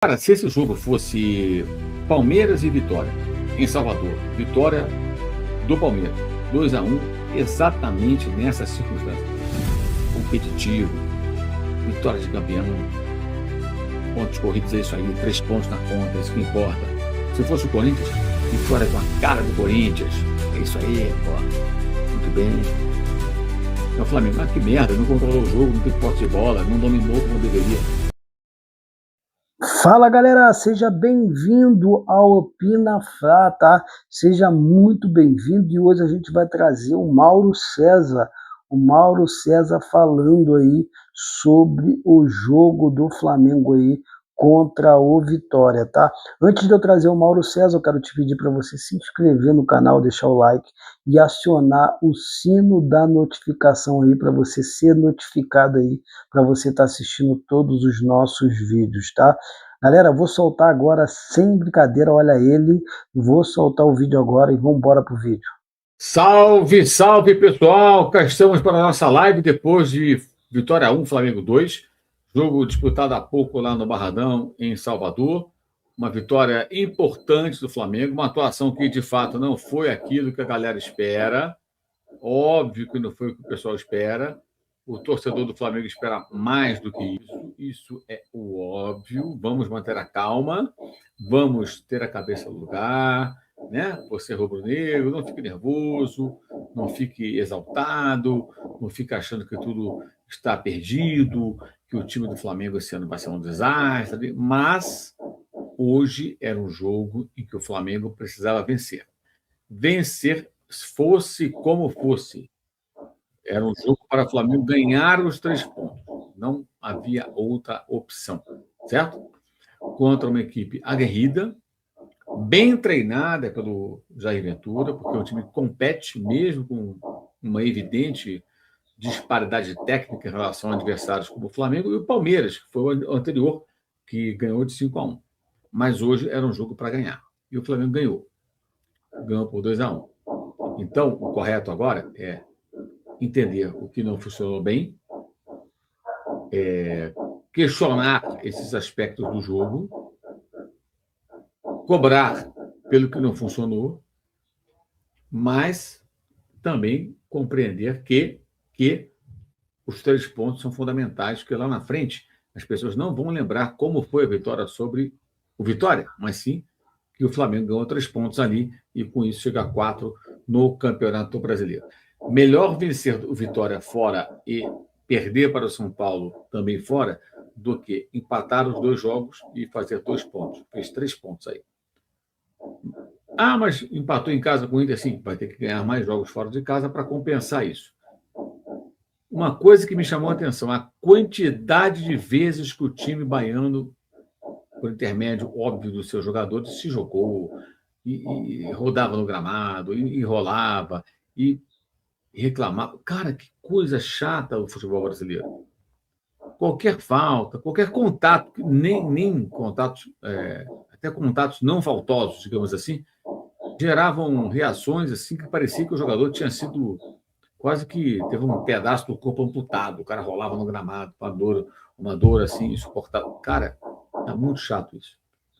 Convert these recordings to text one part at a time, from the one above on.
Cara, se esse jogo fosse Palmeiras e Vitória, em Salvador, vitória do Palmeiras, 2-1, exatamente nessas circunstâncias. Competitivo, vitória de campeão, pontos corridos, é isso aí, 3 pontos na conta, é isso que importa. Se fosse o Corinthians, vitória com a cara do Corinthians, é isso aí, pô, muito bem. É o Flamengo, mas que merda, não controlou o jogo, não tem posse de bola, não dominou como deveria. Fala galera, seja bem-vindo ao Opina Flá, tá? Seja muito bem-vindo e hoje a gente vai trazer o Mauro César falando aí sobre o jogo do Flamengo aí contra o Vitória, tá? Antes de eu trazer o Mauro César, eu quero te pedir para você se inscrever no canal, deixar o like e acionar o sino da notificação aí para você ser notificado aí, para você estar assistindo todos os nossos vídeos, tá? Galera, vou soltar agora, sem brincadeira, olha ele, vou soltar o vídeo agora e vamos embora pro vídeo. Salve, salve pessoal! Cá estamos para a nossa live depois de Vitória 1, Flamengo 2. Jogo disputado há pouco lá no Barradão, em Salvador. Uma vitória importante do Flamengo, uma atuação que de fato não foi aquilo que a galera espera. Óbvio que não foi o que o pessoal espera. O torcedor do Flamengo espera mais do que isso. Isso é o óbvio. Vamos manter a calma, vamos ter a cabeça no lugar, né? Você rubro-negro, não fique nervoso, não fique exaltado, não fique achando que tudo está perdido, que o time do Flamengo esse ano vai ser um desastre. Mas hoje era um jogo em que o Flamengo precisava vencer. Vencer, fosse como fosse. Era um jogo para o Flamengo ganhar os 3 pontos. Não havia outra opção, certo? Contra uma equipe aguerrida, bem treinada pelo Jair Ventura, porque o time compete mesmo com uma evidente disparidade técnica em relação a adversários como o Flamengo e o Palmeiras, que foi o anterior, que ganhou de 5-1. Mas hoje era um jogo para ganhar. E o Flamengo ganhou. Ganhou por 2-1. Então, o correto agora é entender o que não funcionou bem, questionar esses aspectos do jogo, cobrar pelo que não funcionou, mas também compreender que os 3 pontos são fundamentais, porque lá na frente as pessoas não vão lembrar como foi a vitória sobre o Vitória, mas sim que o Flamengo ganhou 3 pontos ali e com isso chega a 4 no Campeonato Brasileiro. Melhor vencer o Vitória fora e perder para o São Paulo também fora do que empatar os 2 jogos e fazer 2 pontos. Fez 3 pontos aí. Ah, mas empatou em casa com o Inter, sim, vai ter que ganhar mais jogos fora de casa para compensar isso. Uma coisa que me chamou a atenção, a quantidade de vezes que o time baiano, por intermédio óbvio dos seus jogadores, se jogou e rodava no gramado, e rolava, e reclamava. Cara, que coisa chata o futebol brasileiro. Qualquer falta, qualquer contato, nem contatos, até contatos não faltosos, digamos assim, geravam reações assim que parecia que o jogador tinha sido quase que teve um pedaço do corpo amputado, o cara rolava no gramado, uma dor assim insuportável. Cara, tá muito chato isso,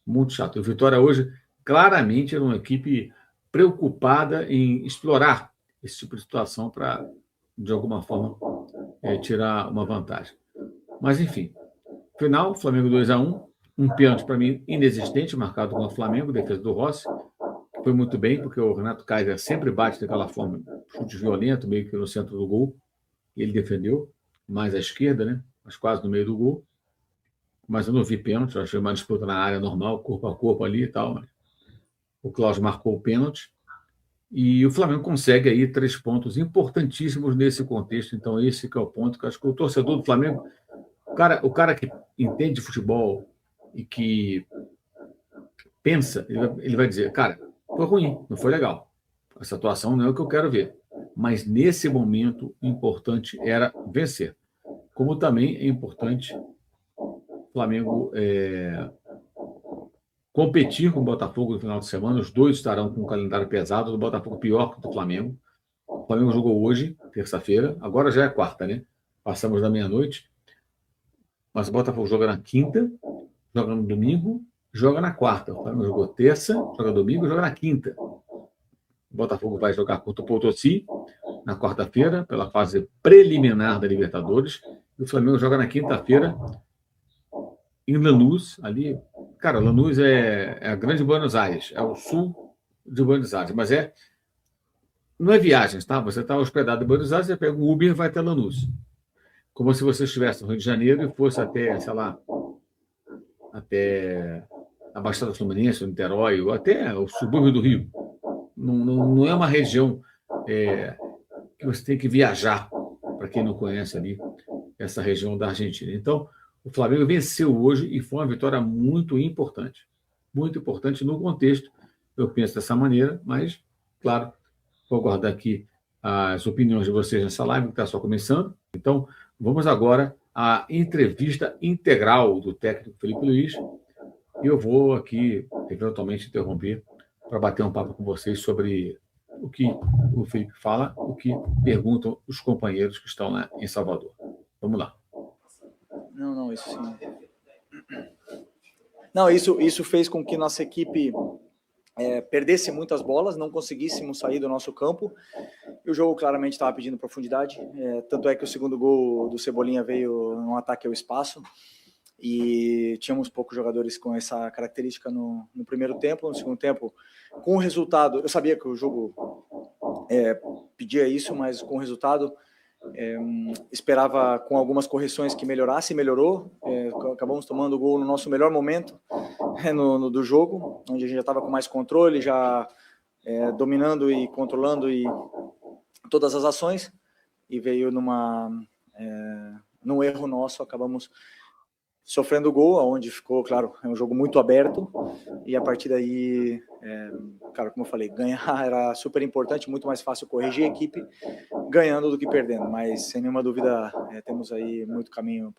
muito chato. O Vitória hoje claramente era uma equipe preocupada em explorar esse tipo de situação para, de alguma forma, tirar uma vantagem. Mas, enfim, final, Flamengo 2-1, um pênalti para mim inexistente, marcado contra o Flamengo, defesa do Rossi, foi muito bem, porque o Renato Kaiser sempre bate daquela forma, chute violento, meio que no centro do gol, ele defendeu, mais à esquerda, né? Mas quase no meio do gol, mas eu não vi pênalti, eu achei uma disputa na área normal, corpo a corpo ali e tal, mas o Klaus marcou o pênalti, e o Flamengo consegue aí 3 pontos importantíssimos nesse contexto. Então, esse que é o ponto que eu acho que o torcedor do Flamengo, o cara que entende de futebol e que pensa, ele vai dizer, cara, foi ruim, não foi legal. Essa atuação não é o que eu quero ver. Mas, nesse momento, o importante era vencer. Como também é importante o Flamengo competir com o Botafogo no final de semana. Os dois estarão com um calendário pesado, do Botafogo pior que o do Flamengo. O Flamengo jogou hoje, terça-feira, agora já é quarta, né? Passamos da meia-noite, mas o Botafogo joga na quinta joga no domingo, joga na quarta. O Flamengo jogou terça, joga domingo, joga na quinta. O Botafogo vai jogar contra o Potosí na quarta-feira, pela fase preliminar da Libertadores. E o Flamengo joga na quinta-feira em Lanús, ali. Cara, Lanús é a grande Buenos Aires, é o sul de Buenos Aires, mas não é viagens, tá? Você está hospedado em Buenos Aires, você pega um Uber e vai até Lanús. Como se você estivesse no Rio de Janeiro e fosse até, sei lá, até a Baixada Fluminense, o Niterói, ou até o subúrbio do Rio. Não é uma região que você tem que viajar, para quem não conhece ali, essa região da Argentina. Então, o Flamengo venceu hoje e foi uma vitória muito importante. Muito importante no contexto, eu penso dessa maneira, mas, claro, vou aguardar aqui as opiniões de vocês nessa live, que está só começando. Então, vamos agora à entrevista integral do técnico Felipe Luiz. E eu vou aqui, eventualmente, interromper para bater um papo com vocês sobre o que o Felipe fala, o que perguntam os companheiros que estão lá em Salvador. Vamos lá. Não, isso sim. Não, isso fez com que nossa equipe perdesse muitas bolas, não conseguíssemos sair do nosso campo, e o jogo claramente estava pedindo profundidade, tanto é que o segundo gol do Cebolinha veio num ataque ao espaço, e tínhamos poucos jogadores com essa característica no primeiro tempo. No segundo tempo, com o resultado, eu sabia que o jogo pedia isso, mas com o resultado esperava com algumas correções que melhorasse, e melhorou. Acabamos tomando o gol no nosso melhor momento do jogo, onde a gente já estava com mais controle, já dominando e controlando e todas as ações, e veio num erro nosso, acabamos sofrendo gol, onde ficou, claro, é um jogo muito aberto, e a partir daí, cara, como eu falei, ganhar era super importante, muito mais fácil corrigir a equipe ganhando do que perdendo, mas sem nenhuma dúvida temos aí muito caminho,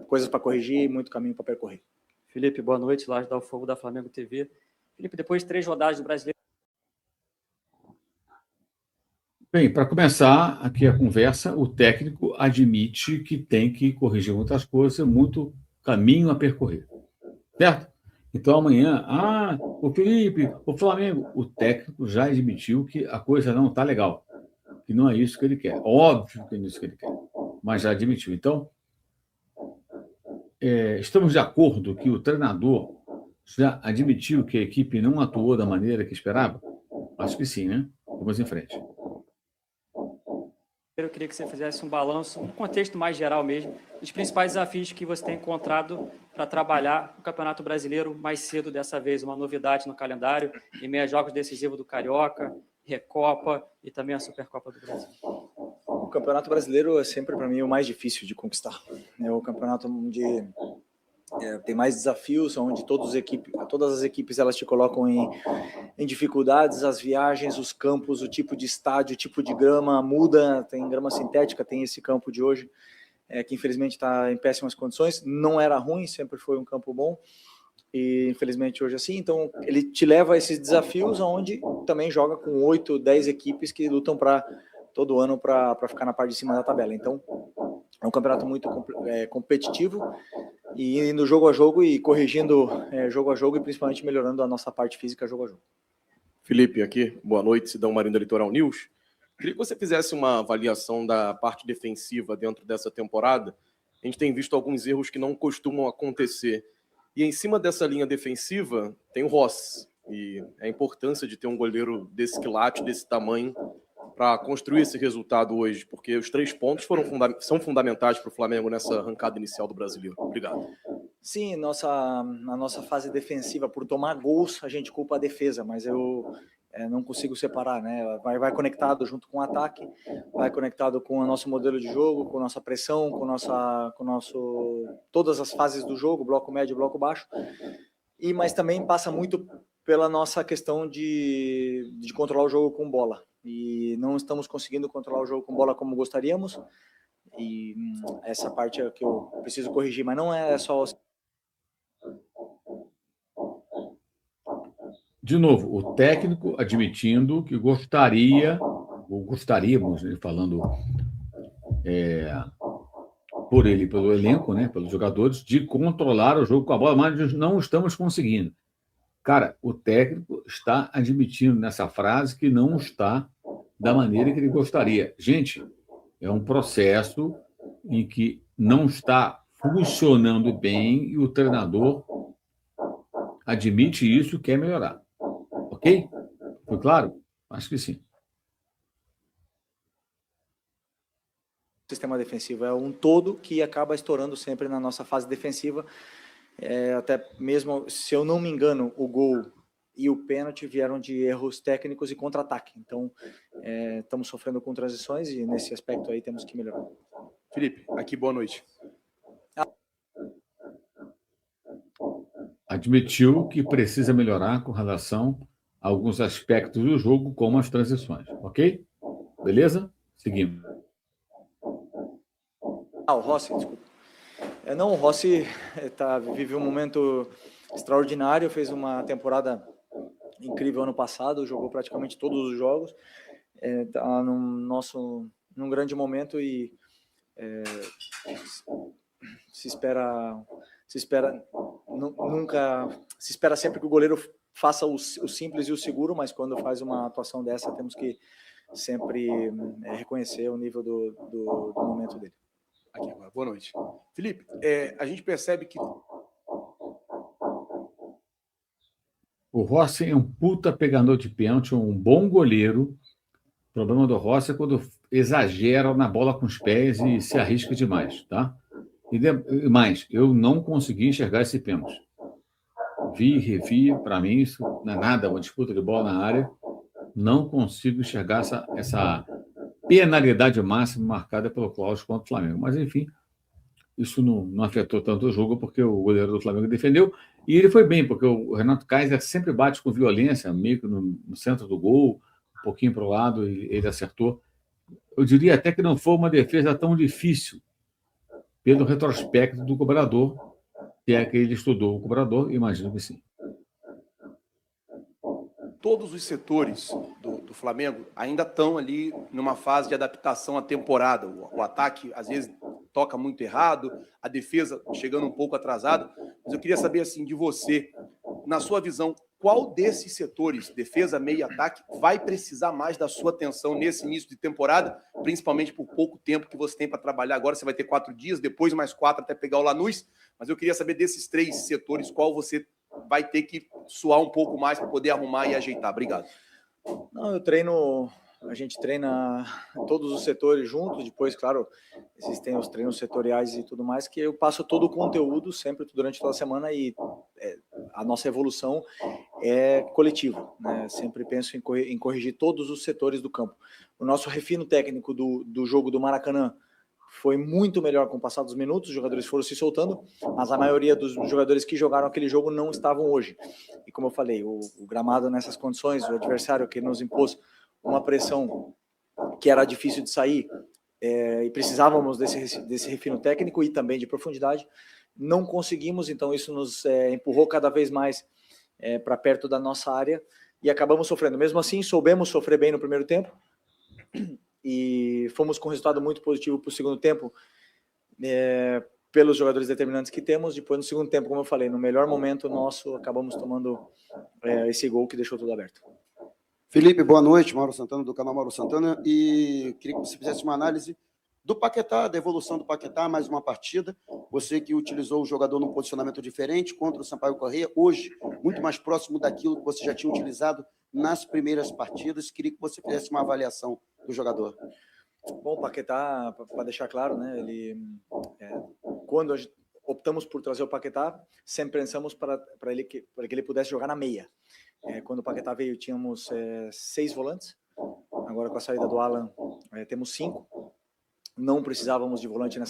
coisas para corrigir e muito caminho para percorrer. Felipe, boa noite, Laje da Fogo da Flamengo TV. Felipe, depois de 3 rodadas do Brasileiro... Bem, para começar aqui a conversa, o técnico admite que tem que corrigir muitas coisas, muito caminho a percorrer, certo? Então amanhã, o Felipe, o Flamengo, o técnico já admitiu que a coisa não está legal, que não é isso que ele quer. Óbvio que não é isso que ele quer, mas já admitiu. Então, estamos de acordo que o treinador já admitiu que a equipe não atuou da maneira que esperava? Acho que sim, né? Vamos em frente. Eu queria que você fizesse um balanço, um contexto mais geral mesmo, dos principais desafios que você tem encontrado para trabalhar no Campeonato Brasileiro mais cedo dessa vez, uma novidade no calendário, em meio a jogos decisivos do Carioca, Recopa e também a Supercopa do Brasil. O Campeonato Brasileiro é sempre, para mim, o mais difícil de conquistar. É o campeonato onde tem mais desafios, onde todas as equipes elas te colocam em dificuldades, as viagens, os campos, o tipo de estádio, o tipo de grama muda, tem grama sintética, tem esse campo de hoje, que infelizmente está em péssimas condições. Não era ruim, sempre foi um campo bom, e infelizmente hoje é assim. Então ele te leva a esses desafios, onde também joga com 8, 10 equipes que lutam todo ano para ficar na parte de cima da tabela. Então é um campeonato muito competitivo, e indo jogo a jogo e corrigindo jogo a jogo, e principalmente melhorando a nossa parte física jogo a jogo. Felipe, aqui, boa noite, Sidão Marinho da Litoral News. Queria que você fizesse uma avaliação da parte defensiva dentro dessa temporada. A gente tem visto alguns erros que não costumam acontecer. E em cima dessa linha defensiva tem o Rossi. E a importância de ter um goleiro desse quilate, desse tamanho, para construir esse resultado hoje, porque os 3 pontos são fundamentais para o Flamengo nessa arrancada inicial do Brasileiro. Obrigado. Sim, na nossa fase defensiva, por tomar gols, a gente culpa a defesa, mas eu não consigo separar, né? Vai conectado junto com o ataque, vai conectado com o nosso modelo de jogo, com a nossa pressão, todas as fases do jogo, bloco médio, bloco baixo, mas também passa muito pela nossa questão de controlar o jogo com bola. E não estamos conseguindo controlar o jogo com bola como gostaríamos, e essa parte é que eu preciso corrigir, mas não é só... De novo, o técnico admitindo que gostaríamos, falando por ele, pelo elenco, né, pelos jogadores, de controlar o jogo com a bola, mas não estamos conseguindo. Cara, o técnico está admitindo nessa frase que não está da maneira que ele gostaria. Gente, é um processo em que não está funcionando bem e o treinador admite isso e quer melhorar. Ok? Foi claro? Acho que sim. O sistema defensivo é um todo que acaba estourando sempre na nossa fase defensiva. Até mesmo, se eu não me engano, o gol e o pênalti vieram de erros técnicos e contra-ataque. Então, estamos sofrendo com transições e nesse aspecto aí temos que melhorar. Felipe, aqui, boa noite. Admitiu que precisa melhorar com relação a alguns aspectos do jogo, como as transições. Ok? Beleza? Seguimos. O Rossi, desculpa. Não, o Rossi vive um momento extraordinário, fez uma temporada incrível ano passado, jogou praticamente todos os jogos, está num grande momento e se espera sempre que o goleiro faça o simples e o seguro, mas quando faz uma atuação dessa, temos que sempre reconhecer o nível do momento dele. Aqui agora, boa noite. Felipe, a gente percebe que o Rossi é um puta pegador de pênalti, um bom goleiro. O problema do Rossi é quando exagera na bola com os pés e se arrisca demais, tá? E mais, eu não consegui enxergar esse pênalti. Vi, revi, para mim isso não é nada, uma disputa de bola na área. Não consigo enxergar essa penalidade máxima marcada pelo Cláudio contra o Flamengo. Mas, enfim, isso não afetou tanto o jogo, porque o goleiro do Flamengo defendeu. E ele foi bem, porque o Renato Kaiser sempre bate com violência, meio que no centro do gol, um pouquinho para o lado, e ele acertou. Eu diria até que não foi uma defesa tão difícil, pelo retrospecto do cobrador, que é que ele estudou o cobrador, imagino que sim. todos os setores do Flamengo ainda estão ali numa fase de adaptação à temporada. O ataque, às vezes, toca muito errado, a defesa chegando um pouco atrasada. Mas eu queria saber, assim, de você, na sua visão, qual desses setores, defesa, meio e ataque, vai precisar mais da sua atenção nesse início de temporada, principalmente por pouco tempo que você tem para trabalhar agora? Você vai ter 4 dias, depois mais 4 até pegar o Lanús, mas eu queria saber desses 3 setores, qual você vai ter que suar um pouco mais para poder arrumar e ajeitar. Obrigado. Não, a gente treina todos os setores juntos, depois, claro, existem os treinos setoriais e tudo mais, que eu passo todo o conteúdo sempre durante toda a semana e a nossa evolução é coletiva, né? Sempre penso em corrigir todos os setores do campo. O nosso refino técnico do jogo do Maracanã foi muito melhor com o passar dos minutos, os jogadores foram se soltando, mas a maioria dos jogadores que jogaram aquele jogo não estavam hoje. E como eu falei, o gramado nessas condições, o adversário que nos impôs uma pressão que era difícil de sair, e precisávamos desse refino técnico e também de profundidade, não conseguimos, então isso nos empurrou cada vez mais para perto da nossa área e acabamos sofrendo. Mesmo assim, soubemos sofrer bem no primeiro tempo e fomos com um resultado muito positivo para o segundo tempo, pelos jogadores determinantes que temos. Depois, no segundo tempo, como eu falei, no melhor momento nosso, acabamos tomando esse gol que deixou tudo aberto. Felipe, boa noite. Mauro Santana, do canal Mauro Santana. E queria que você fizesse uma análise do Paquetá, da evolução do Paquetá, mais uma partida. Você que utilizou o jogador num posicionamento diferente contra o Sampaio Corrêa, hoje, muito mais próximo daquilo que você já tinha utilizado nas primeiras partidas. Queria que você fizesse uma avaliação do jogador. Bom, o Paquetá, para deixar claro, né, quando optamos por trazer o Paquetá, sempre pensamos para que ele pudesse jogar na meia. Quando o Paquetá veio, tínhamos 6 volantes. Agora, com a saída do Alan, temos 5. Não precisávamos de volante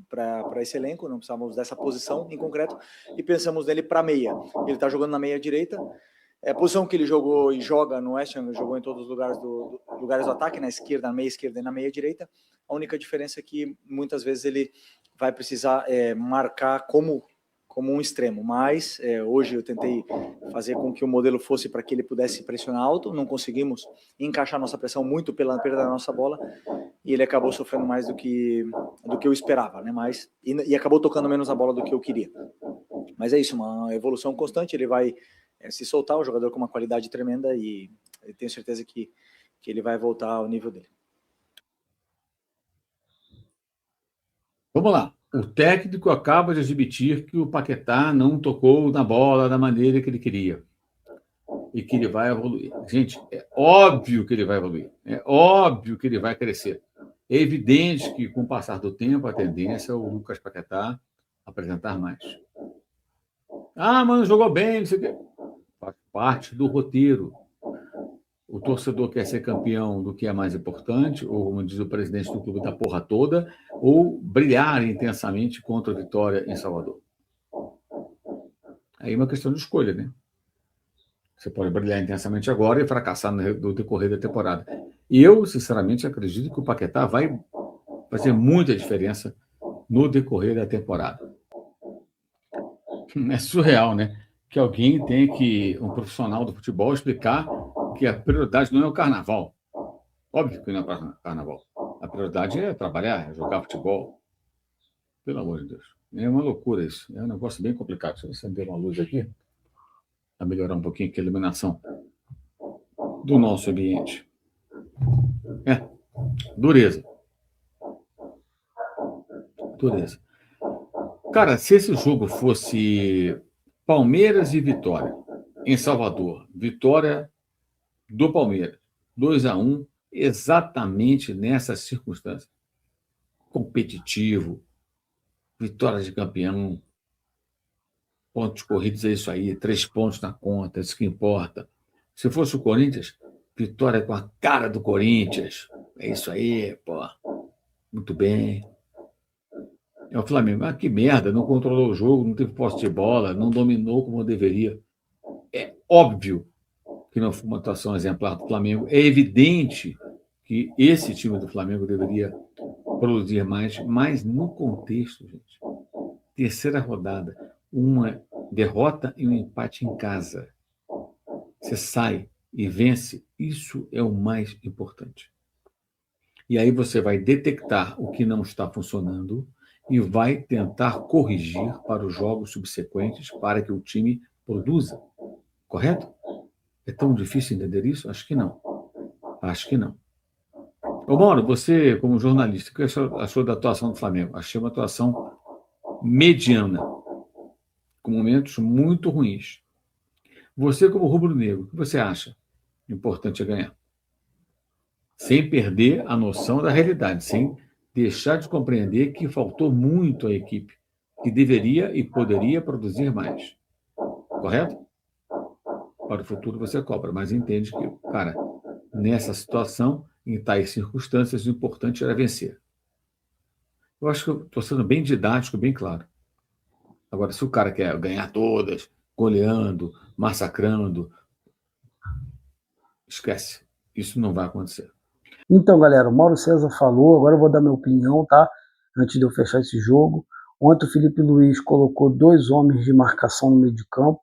para esse elenco, não precisávamos dessa posição em concreto, e pensamos nele para meia. Ele está jogando na meia direita. A posição que ele jogou e joga no West Ham, jogou em todos os lugares do ataque, na esquerda, na meia esquerda e na meia direita. A única diferença é que muitas vezes ele vai precisar marcar como um extremo, mas hoje eu tentei fazer com que o modelo fosse para que ele pudesse pressionar alto, não conseguimos encaixar nossa pressão muito pela perda da nossa bola, e ele acabou sofrendo mais do que eu esperava, né? E acabou tocando menos a bola do que eu queria. Mas é isso, uma evolução constante, ele vai se soltar, o jogador com uma qualidade tremenda, e eu tenho certeza que ele vai voltar ao nível dele. Vamos lá. O técnico acaba de admitir que o Paquetá não tocou na bola da maneira que ele queria e que ele vai evoluir. Gente, é óbvio que ele vai evoluir. É óbvio que ele vai crescer. É evidente que, com o passar do tempo, a tendência é o Lucas Paquetá apresentar mais. Ah, mas não jogou bem, não sei o quê. Faz parte do roteiro. O torcedor quer ser campeão do que é mais importante, ou, como diz o presidente do clube, da porra toda, ou brilhar intensamente contra a Vitória em Salvador. Aí é uma questão de escolha, né? Você pode brilhar intensamente agora e fracassar no decorrer da temporada. E eu, sinceramente, acredito que o Paquetá vai fazer muita diferença no decorrer da temporada. É surreal, né? Que alguém tenha que, um profissional do futebol, explicar que a prioridade não é o carnaval. Óbvio que não é o carnaval. A prioridade é trabalhar, é jogar futebol. Pelo amor de Deus. É uma loucura isso. É um negócio bem complicado. Deixa eu acender uma luz aqui para melhorar um pouquinho aqui a iluminação do nosso ambiente. É, dureza. Dureza. Cara, se esse jogo fosse Palmeiras e Vitória, em Salvador, vitória do Palmeiras, 2-1, exatamente nessas circunstâncias. Competitivo, vitória de campeão, pontos corridos é isso aí, 3 pontos na conta, isso que importa. Se fosse o Corinthians, vitória com a cara do Corinthians, é isso aí, pô, muito bem. É o Flamengo, ah, que merda, não controlou o jogo, não teve posse de bola, não dominou como deveria. É óbvio que não foi uma atuação exemplar do Flamengo. É evidente que esse time do Flamengo deveria produzir mais, mas no contexto, gente, terceira rodada, uma derrota e um empate em casa. Você sai e vence, isso é o mais importante. E aí você vai detectar o que não está funcionando e vai tentar corrigir para os jogos subsequentes para que o time produza. Correto? É tão difícil entender isso? Acho que não. Acho que não. Ô, Mauro, você, como jornalista, o que achou da atuação do Flamengo? Achei uma atuação mediana, com momentos muito ruins. Você, como rubro-negro, o que você acha importante é ganhar? Sem perder a noção da realidade, sem deixar de compreender que faltou muito à equipe, que deveria e poderia produzir mais. Correto? Para o futuro você cobra, mas entende que, cara, nessa situação, em tais circunstâncias, o importante era vencer. Eu acho que eu estou sendo bem didático, bem claro. Agora, se o cara quer ganhar todas, goleando, massacrando, esquece. Isso não vai acontecer. Então, galera, o Mauro César falou, agora eu vou dar minha opinião, tá? Antes de eu fechar esse jogo. Ontem o Felipe Luiz colocou 2 homens de marcação no meio de campo,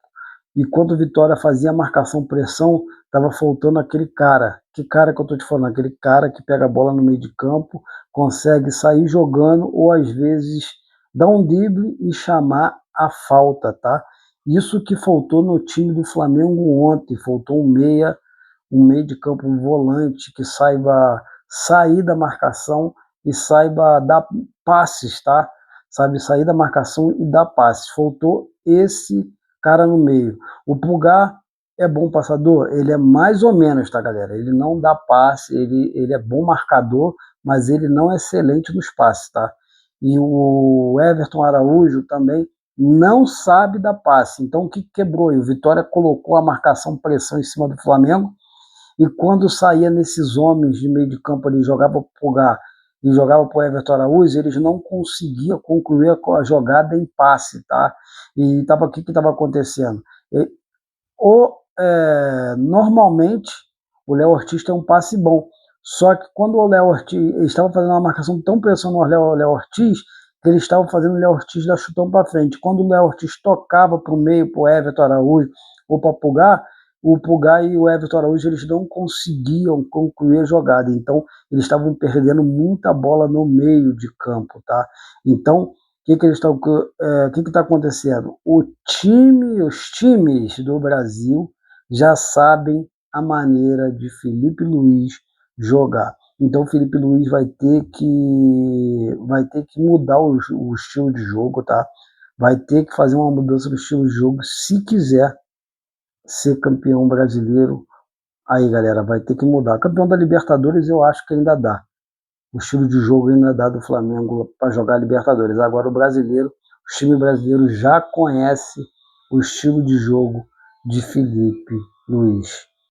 e quando o Vitória fazia a marcação-pressão, estava faltando aquele cara. Que cara que eu tô te falando? Aquele cara que pega a bola no meio de campo, consegue sair jogando, ou às vezes dar um drible e chamar a falta, tá? Isso que faltou no time do Flamengo ontem, faltou um meio de campo, um volante que saiba sair da marcação e saiba dar passes, tá? Sabe sair da marcação e dar passes. Faltou esse cara no meio. O Pulgar é bom passador? Ele é mais ou menos, tá, galera? Ele não dá passe, ele é bom marcador, mas ele não é excelente nos passes, tá? E o Everton Araújo também não sabe dar passe. Então o que quebrou? E o Vitória colocou a marcação pressão em cima do Flamengo, e quando saía nesses homens de meio de campo ali, jogava para o Pulgar e jogava para o Everton Araújo, eles não conseguiam concluir a jogada em passe, tá? E o que estava acontecendo? Normalmente, o Léo Ortiz tem um passe bom, só que quando o Léo Ortiz estava fazendo uma marcação tão pressão no Léo Ortiz, que eles estavam fazendo o Léo Ortiz dar chutão para frente. Quando o Léo Ortiz tocava para o meio, para o Everton Araújo ou para o Pulgar, o Pulgar e o Everton Araújo eles não conseguiam concluir a jogada, então eles estavam perdendo muita bola no meio de campo, tá? Então, o que está acontecendo? Os times do Brasil já sabem a maneira de Felipe Luiz jogar. Então, o Felipe Luiz vai ter que mudar o estilo de jogo, tá? Vai ter que fazer uma mudança no estilo de jogo se quiser ser campeão brasileiro. Aí, galera, vai ter que mudar. Campeão da Libertadores eu acho que ainda dá. O estilo de jogo ainda dá do Flamengo para jogar Libertadores. Agora o brasileiro, o time brasileiro já conhece o estilo de jogo de Felipe Luiz.